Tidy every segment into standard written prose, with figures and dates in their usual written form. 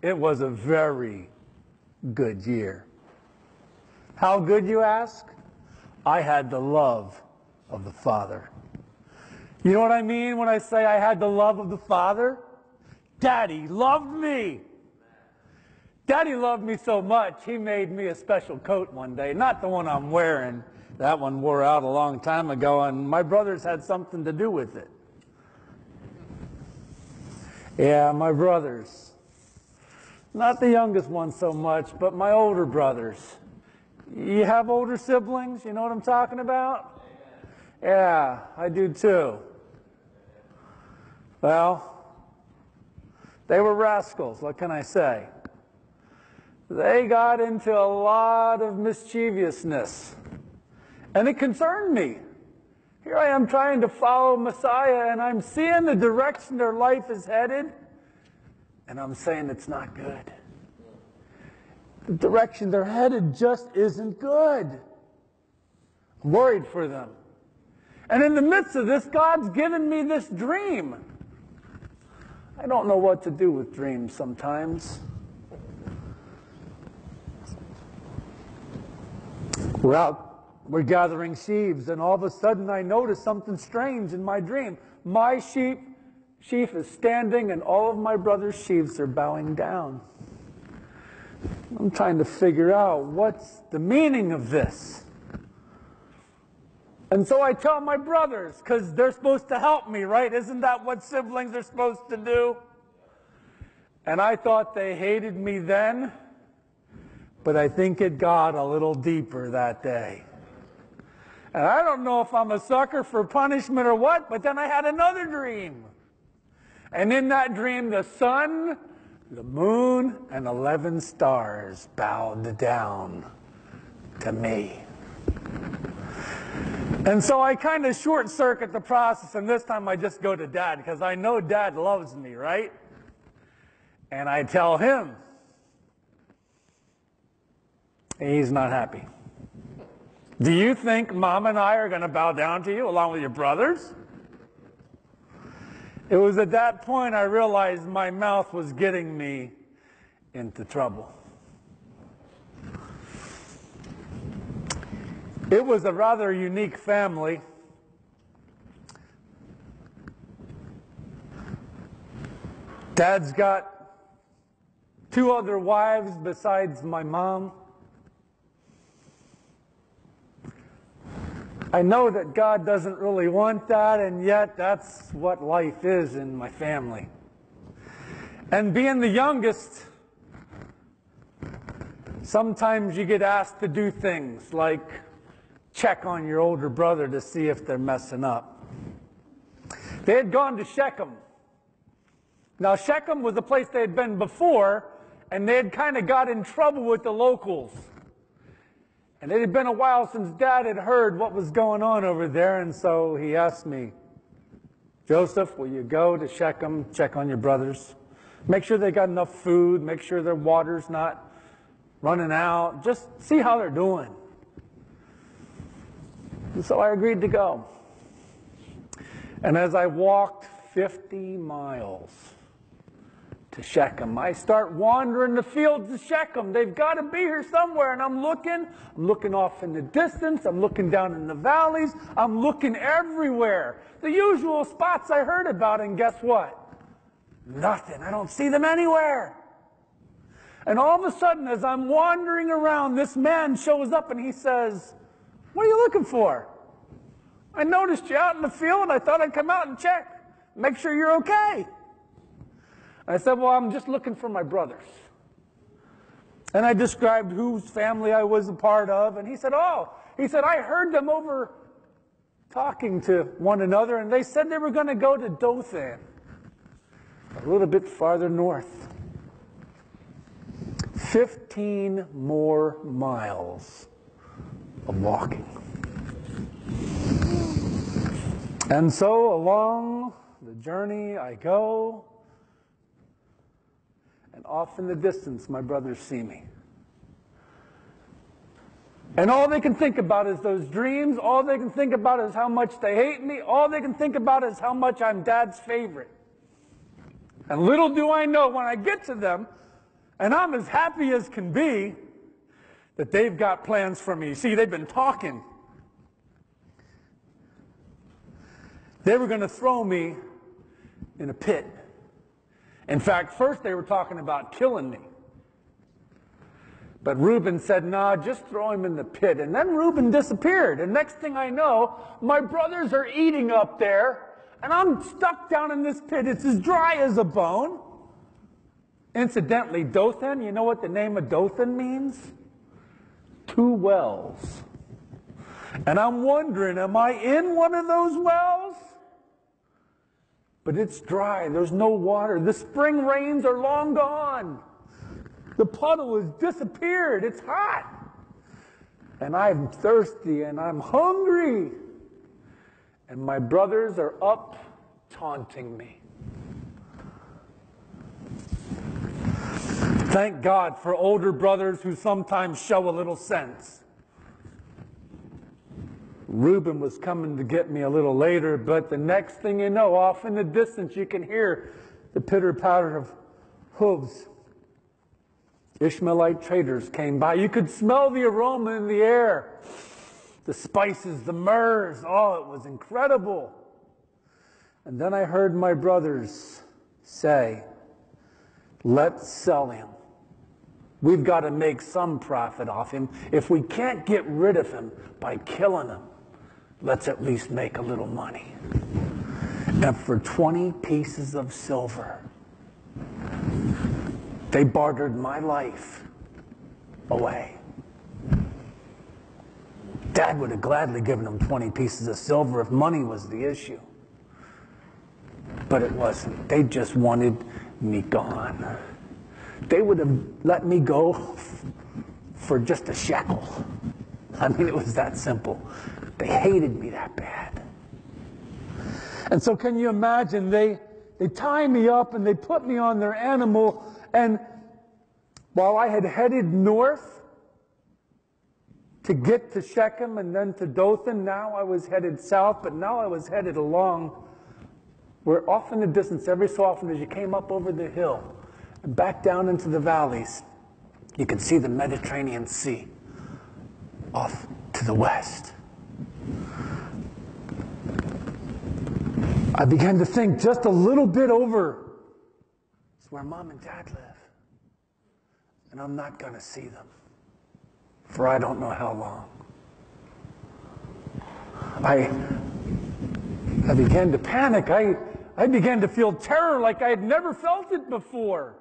it was a very good year. How good, you ask? I had the love of the Father. You know what I mean when I say I had the love of the Father? Daddy loved me. Daddy loved me so much, he made me a special coat one day. Not the one I'm wearing. That one wore out a long time ago, and my brothers had something to do with it. Yeah, my brothers. Not the youngest one so much, but my older brothers. You have older siblings? You know what I'm talking about? Yeah, I do too. Well, they were rascals, what can I say? They got into a lot of mischievousness, and it concerned me. Here I am trying to follow Messiah, and I'm seeing the direction their life is headed, and I'm saying it's not good. The direction they're headed just isn't good. I'm worried for them. And in the midst of this, God's given me this dream. I don't know what to do with dreams sometimes. We're gathering sheaves, and all of a sudden I notice something strange in my dream. My sheaf is standing, and all of my brother's sheaves are bowing down. I'm trying to figure out what's the meaning of this. And so I tell my brothers, because they're supposed to help me, right? Isn't that what siblings are supposed to do? And I thought they hated me then, but I think it got a little deeper that day. And I don't know if I'm a sucker for punishment or what, but then I had another dream. And in that dream, the sun, the moon, and 11 stars bowed down to me. And so I kind of short-circuit the process, and this time I just go to Dad, because I know Dad loves me, right? And I tell him. He's not happy. Do you think Mom and I are going to bow down to you along with your brothers? It was at that point I realized my mouth was getting me into trouble. It was a rather unique family. Dad's got 2 other wives besides my mom. I know that God doesn't really want that, and yet that's what life is in my family. And being the youngest, sometimes you get asked to do things like check on your older brother to see if they're messing up. They had gone to Shechem. Now, Shechem was a place they had been before, and they had kind of got in trouble with the locals. And it had been a while since Dad had heard what was going on over there, and so he asked me, Joseph, will you go to Shechem, check on your brothers? Make sure they got enough food, make sure their water's not running out, just see how they're doing. And so I agreed to go. And as I walked 50 miles to Shechem, I start wandering the fields of Shechem. They've got to be here somewhere. And I'm looking off in the distance. I'm looking down in the valleys. I'm looking everywhere. The usual spots I heard about, and guess what? Nothing. I don't see them anywhere. And all of a sudden, as I'm wandering around, this man shows up and he says, what are you looking for? I noticed you out in the field. I thought I'd come out and check. Make sure you're okay. I said, well, I'm just looking for my brothers. And I described whose family I was a part of. And he said, I heard them over talking to one another, and they said they were going to go to Dothan, a little bit farther north. 15 more miles of walking. And so along the journey I go, and off in the distance my brothers see me. And all they can think about is those dreams. All they can think about is how much they hate me. All they can think about is how much I'm Dad's favorite. And little do I know, when I get to them, And I'm as happy as can be that they've got plans for me. See, they've been talking. They were going to throw me in a pit. In fact, first they were talking about killing me. But Reuben said, "Nah, just throw him in the pit." And then Reuben disappeared. And next thing I know, my brothers are eating up there, and I'm stuck down in this pit. It's as dry as a bone. Incidentally, Dothan, you know what the name of Dothan means? Two wells. And I'm wondering, am I in one of those wells? But it's dry. There's no water. The spring rains are long gone. The puddle has disappeared. It's hot. And I'm thirsty and I'm hungry. And my brothers are up taunting me. Thank God for older brothers who sometimes show a little sense. Reuben was coming to get me a little later, but the next thing you know, off in the distance, you can hear the pitter-patter of hooves. Ishmaelite traders came by. You could smell the aroma in the air. The spices, the myrrhs. Oh, it was incredible. And then I heard my brothers say, "Let's sell him. We've got to make some profit off him. If we can't get rid of him by killing him, let's at least make a little money." And for 20 pieces of silver, they bartered my life away. Dad would have gladly given them 20 pieces of silver if money was the issue. But it wasn't. They just wanted me gone. They would have let me go for just a shekel. I mean, it was that simple. They hated me that bad. And so can you imagine, they tie me up and they put me on their animal, and while I had headed north to get to Shechem and then to Dothan, now I was headed south, but now I was headed along where off in the distance, every so often as you came up over the hill and back down into the valleys, you could see the Mediterranean Sea off to the west. I began to think just a little bit over. It's where Mom and Dad live. And I'm not going to see them for I don't know how long. I began to panic. I began to feel terror like I had never felt it before.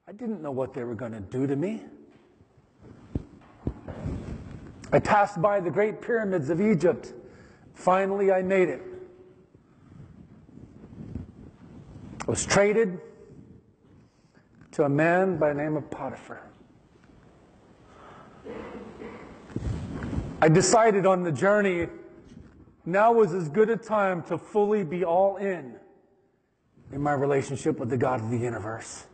I didn't know what they were going to do to me. I passed by the great pyramids of Egypt. Finally, I made it. I was traded to a man by the name of Potiphar. I decided on the journey, now was as good a time to fully be all in my relationship with the God of the universe.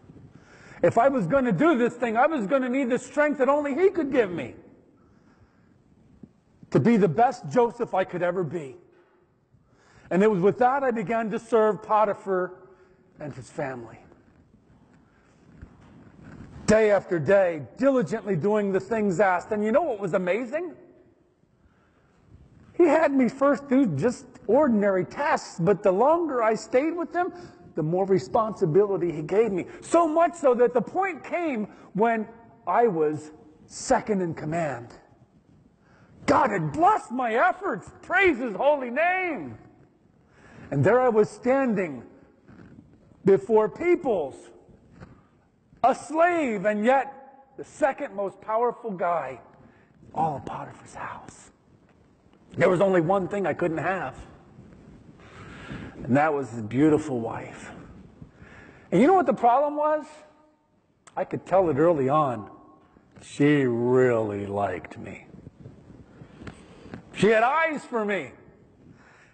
If I was going to do this thing, I was going to need the strength that only He could give me to be the best Joseph I could ever be. And it was with that I began to serve Potiphar and his family. Day after day, diligently doing the things asked. And you know what was amazing? He had me first do just ordinary tasks, but the longer I stayed with him, the more responsibility he gave me. So much so that the point came when I was second in command. God had blessed my efforts. Praise His holy name. And there I was standing before peoples, a slave, and yet the second most powerful guy in all of Potiphar's house. There was only one thing I couldn't have, and that was his beautiful wife. And you know what the problem was? I could tell it early on. She really liked me. She had eyes for me.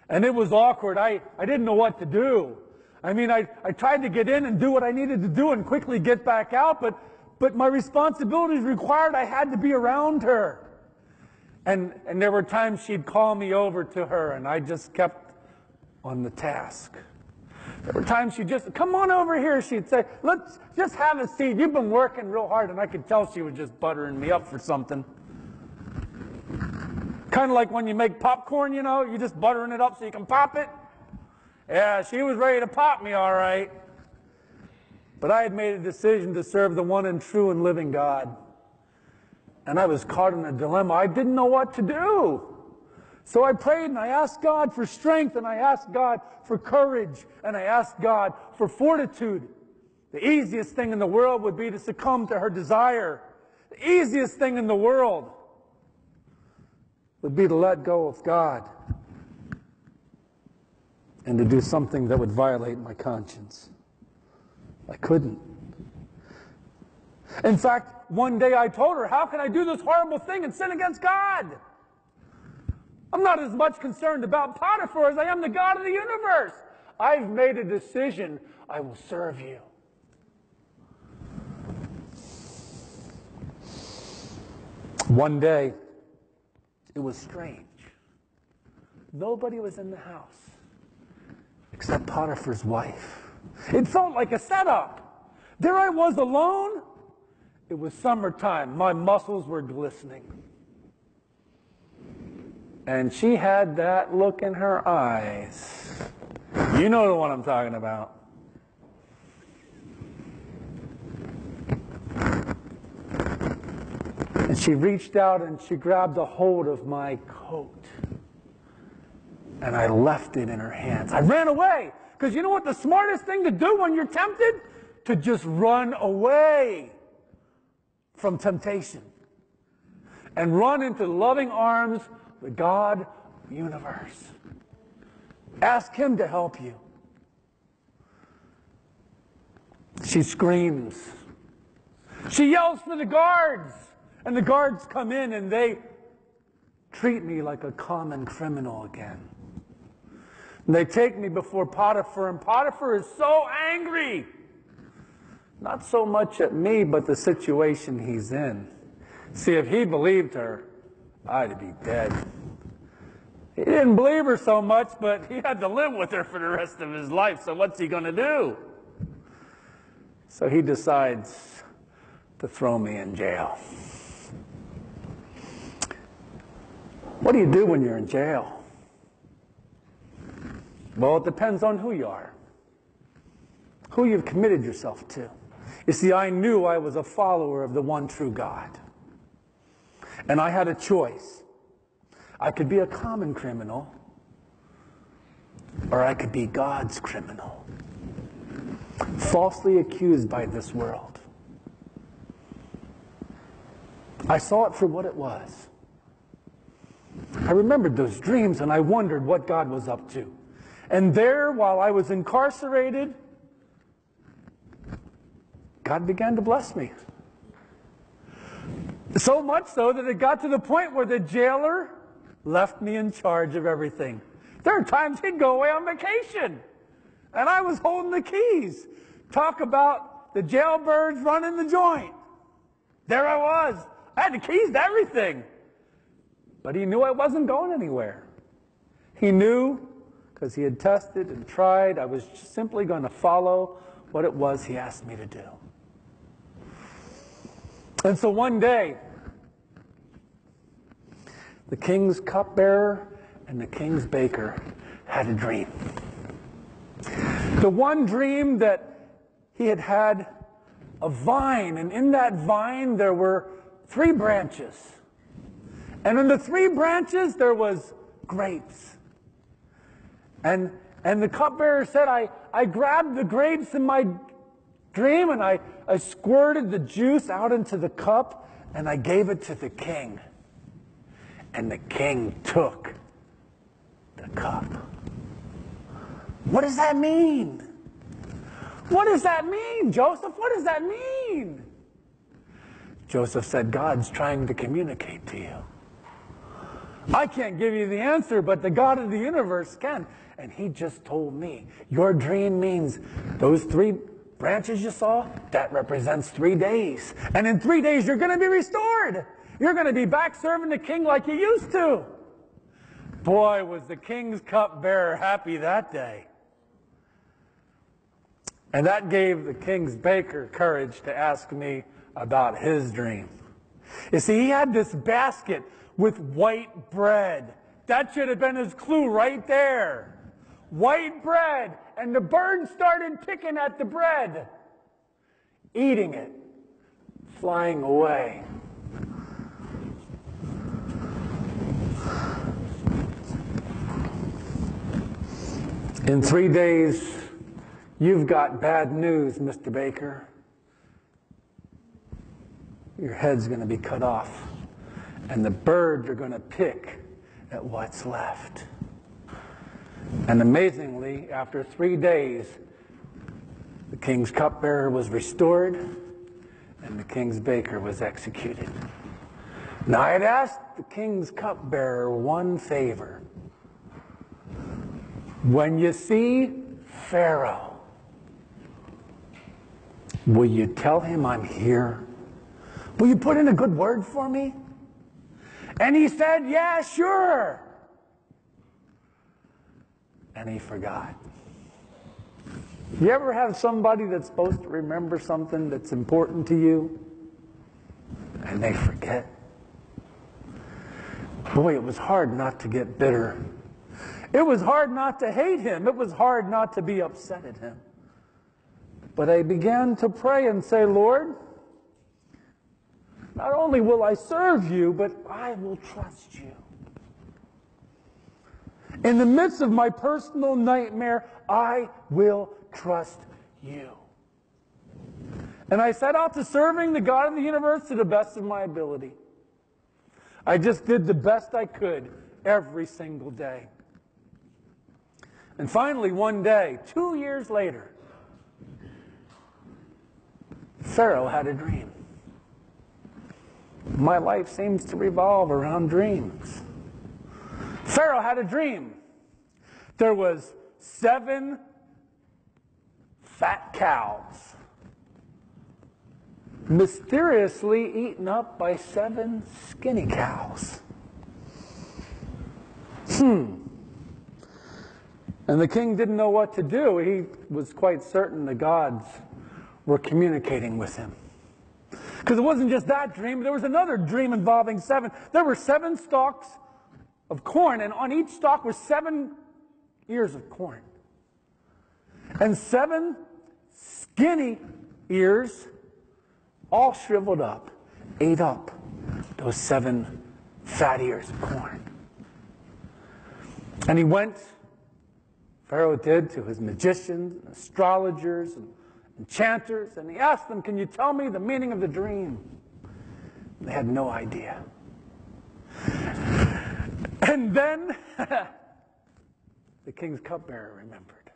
And it was awkward. I didn't know what to do. I mean, I tried to get in and do what I needed to do and quickly get back out, but my responsibilities required I had to be around her. And there were times she'd call me over to her, and I just kept on the task. There were times she'd just, come on over here, she'd say, let's just have a seat. You've been working real hard. And I could tell she was just buttering me up for something. Kind of like when you make popcorn, you know, you're just buttering it up so you can pop it. Yeah, she was ready to pop me, all right. But I had made a decision to serve the one and true and living God. And I was caught in a dilemma. I didn't know what to do. So I prayed and I asked God for strength, and I asked God for courage, and I asked God for fortitude. The easiest thing in the world would be to succumb to her desire. The easiest thing in the world would be to let go of God and to do something that would violate my conscience. I couldn't. In fact, one day I told her, how can I do this horrible thing and sin against God? I'm not as much concerned about Potiphar as I am the God of the universe. I've made a decision. I will serve you. One day, it was strange. Nobody was in the house except Potiphar's wife. It felt like a setup. There I was alone. It was summertime. My muscles were glistening. And she had that look in her eyes. You know the one I'm talking about. And she reached out and she grabbed a hold of my coat. And I left it in her hands. I ran away. Because you know what the smartest thing to do when you're tempted? To just run away from temptation. And run into the loving arms of the God of the universe. Ask Him to help you. She screams. She yells for the guards. And the guards come in and they treat me like a common criminal again. And they take me before Potiphar, and Potiphar is so angry. Not so much at me, but the situation he's in. See, if he believed her, I'd be dead. He didn't believe her so much, but he had to live with her for the rest of his life, so what's he going to do? So he decides to throw me in jail. What do you do when you're in jail? Well, it depends on who you are, who you've committed yourself to. You see, I knew I was a follower of the one true God. And I had a choice. I could be a common criminal, or I could be God's criminal, falsely accused by this world. I saw it for what it was. I remembered those dreams, and I wondered what God was up to. And there, while I was incarcerated, God began to bless me. So much so that it got to the point where the jailer left me in charge of everything. There are times he'd go away on vacation, and I was holding the keys. Talk about the jailbirds running the joint. There I was. I had the keys to everything. But he knew I wasn't going anywhere. He knew, because he had tested and tried, I was simply going to follow what it was he asked me to do. And so one day, the king's cupbearer and the king's baker had a dream. The one dream that he had had a vine, and in that vine there were 3 branches. And in the 3 branches there was grapes. And the cupbearer said, I grabbed the grapes in my dream and I squirted the juice out into the cup and I gave it to the king. And the king took the cup. What does that mean? What does that mean, Joseph? What does that mean? Joseph said, God's trying to communicate to you. I can't give you the answer, but the God of the universe can. And he just told me, your dream means those 3 branches you saw, that represents 3 days. And in 3 days, you're going to be restored. You're going to be back serving the king like you used to. Boy, was the king's cupbearer happy that day. And that gave the king's baker courage to ask me about his dream. You see, he had this basket with white bread. That should have been his clue right there. White bread. And the birds started picking at the bread, eating it, flying away. In 3 days, you've got bad news, Mr. Baker. Your head's going to be cut off, and the birds are going to pick at what's left. And amazingly, after 3 days, the king's cupbearer was restored, and the king's baker was executed. Now, I had asked the king's cupbearer one favor. When you see Pharaoh, will you tell him I'm here? Will you put in a good word for me? And he said, yeah, sure. And he forgot. You ever have somebody that's supposed to remember something that's important to you, and they forget? Boy, it was hard not to get bitter. It was hard not to hate him. It was hard not to be upset at him. But I began to pray and say, Lord, not only will I serve you, but I will trust you. In the midst of my personal nightmare, I will trust you. And I set out to serving the God of the universe to the best of my ability. I just did the best I could every single day. And finally, one day, 2 years later, Pharaoh had a dream. My life seems to revolve around dreams. Pharaoh had a dream. There was 7 fat cows mysteriously eaten up by 7 skinny cows. And the king didn't know what to do. He was quite certain the gods were communicating with him. Because it wasn't just that dream, there was another dream involving 7. There were 7 stalks of corn, and on each stalk were 7 ears of corn. And 7 skinny ears, all shriveled up, ate up those 7 fat ears of corn. And he went, Pharaoh did, to his magicians, and astrologers, and enchanters, and he asked them, can you tell me the meaning of the dream? And they had no idea. And then the king's cupbearer remembered.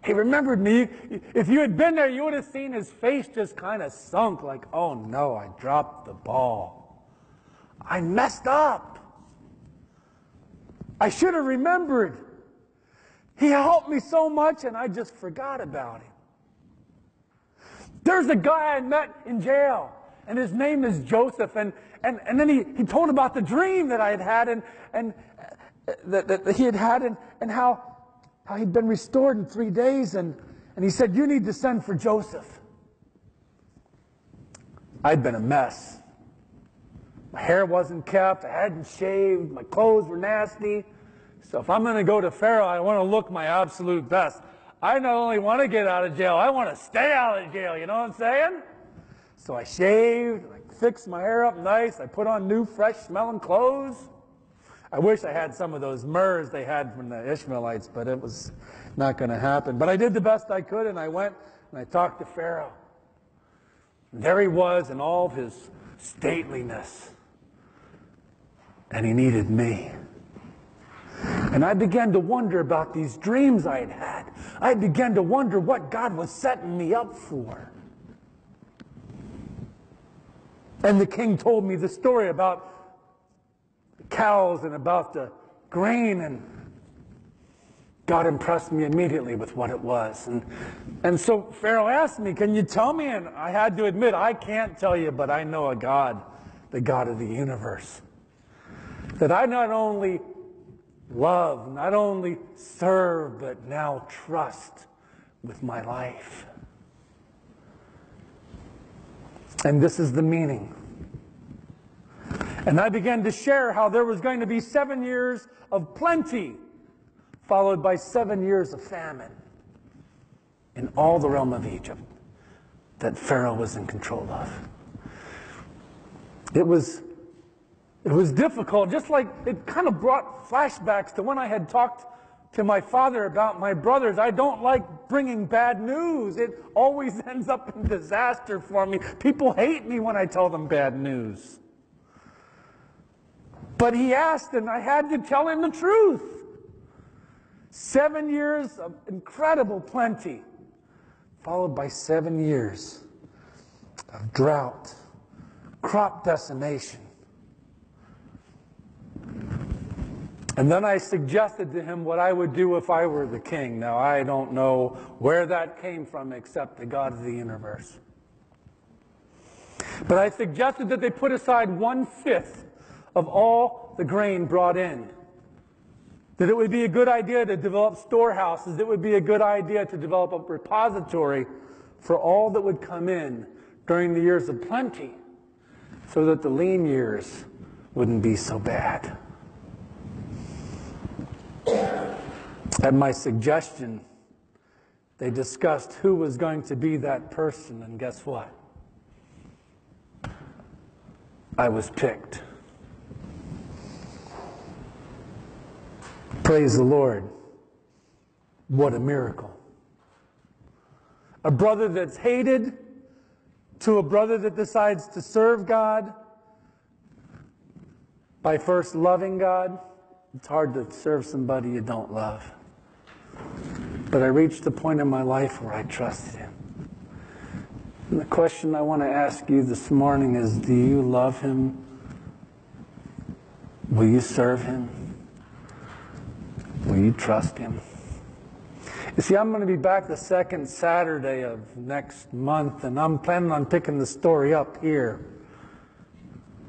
He remembered me. If you had been there, you would have seen his face just kind of sunk, like, oh no, I dropped the ball. I messed up. I should have remembered. He helped me so much, and I just forgot about him. There's a guy I met in jail, and his name is Joseph, and then he told about the dream that I had had, and that he had had, and how he'd been restored in 3 days, and he said, you need to send for Joseph. I'd been a mess. My hair wasn't kept, I hadn't shaved, my clothes were nasty. So if I'm going to go to Pharaoh, I want to look my absolute best. I not only want to get out of jail, I want to stay out of jail, you know what I'm saying? So I shaved, I fixed my hair up nice, I put on new, fresh smelling clothes. I wish I had some of those myrrhs they had from the Ishmaelites, but it was not going to happen. But I did the best I could, and I went and I talked to Pharaoh. And there he was in all of his stateliness. And he needed me. And I began to wonder about these dreams I had had. I began to wonder what God was setting me up for. And the king told me the story about the cows and about the grain, and God impressed me immediately with what it was. And so Pharaoh asked me, can you tell me? And I had to admit, I can't tell you, but I know a God, the God of the universe, that I not only love, not only serve, but now trust with my life. And this is the meaning. And I began to share how there was going to be 7 years of plenty, followed by 7 years of famine in all the realm of Egypt that Pharaoh was in control of. It was difficult, just like it kind of brought flashbacks to when I had talked to my father about my brothers. I don't like bringing bad news. It always ends up in disaster for me. People hate me when I tell them bad news. But he asked, and I had to tell him the truth. 7 years of incredible plenty, followed by 7 years of drought, crop decimation. And then I suggested to him what I would do if I were the king. Now, I don't know where that came from except the God of the universe. But I suggested that they put aside 1/5 of all the grain brought in. That it would be a good idea to develop storehouses. It would be a good idea to develop a repository for all that would come in during the years of plenty, so that the lean years wouldn't be so bad. At my suggestion, they discussed who was going to be that person, and guess what? I was picked. Praise the Lord. What a miracle. A brother that's hated to a brother that decides to serve God by first loving God. It's hard to serve somebody you don't love. But I reached the point in my life where I trusted him. And the question I want to ask you this morning is, do you love him? Will you serve him? Will you trust him? You see, I'm going to be back the second Saturday of next month, and I'm planning on picking the story up here.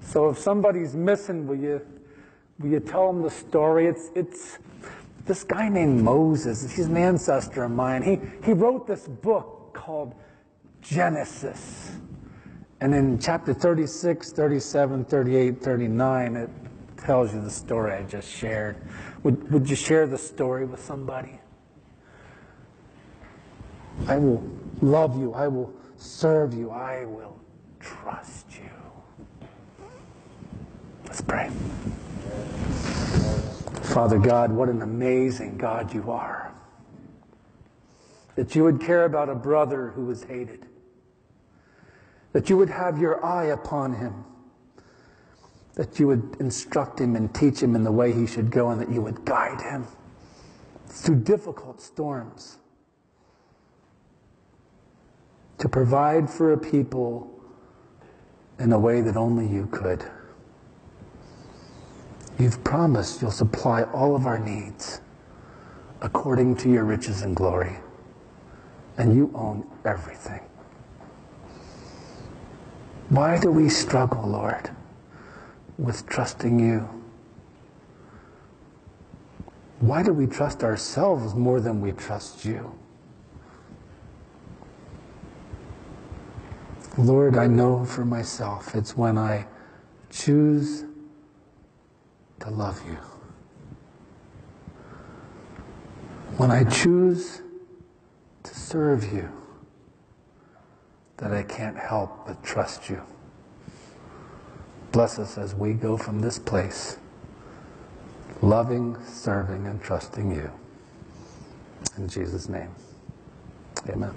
So if somebody's missing, will you tell them the story? It's this guy named Moses. He's an ancestor of mine. He wrote this book called Genesis. And in chapter 36, 37, 38, 39, it tells you the story I just shared. Would you share the story with somebody? I will love you. I will serve you. I will trust you. Let's pray. Father God, what an amazing God you are. That you would care about a brother who was hated. That you would have your eye upon him. That you would instruct him and teach him in the way he should go, and that you would guide him through difficult storms. To provide for a people in a way that only you could. You've promised you'll supply all of our needs according to your riches and glory. And you own everything. Why do we struggle, Lord, with trusting you? Why do we trust ourselves more than we trust you? Lord, I know for myself, it's when I choose to love you. When I choose to serve you, that I can't help but trust you. Bless us as we go from this place, loving, serving, and trusting you. In Jesus' name, amen.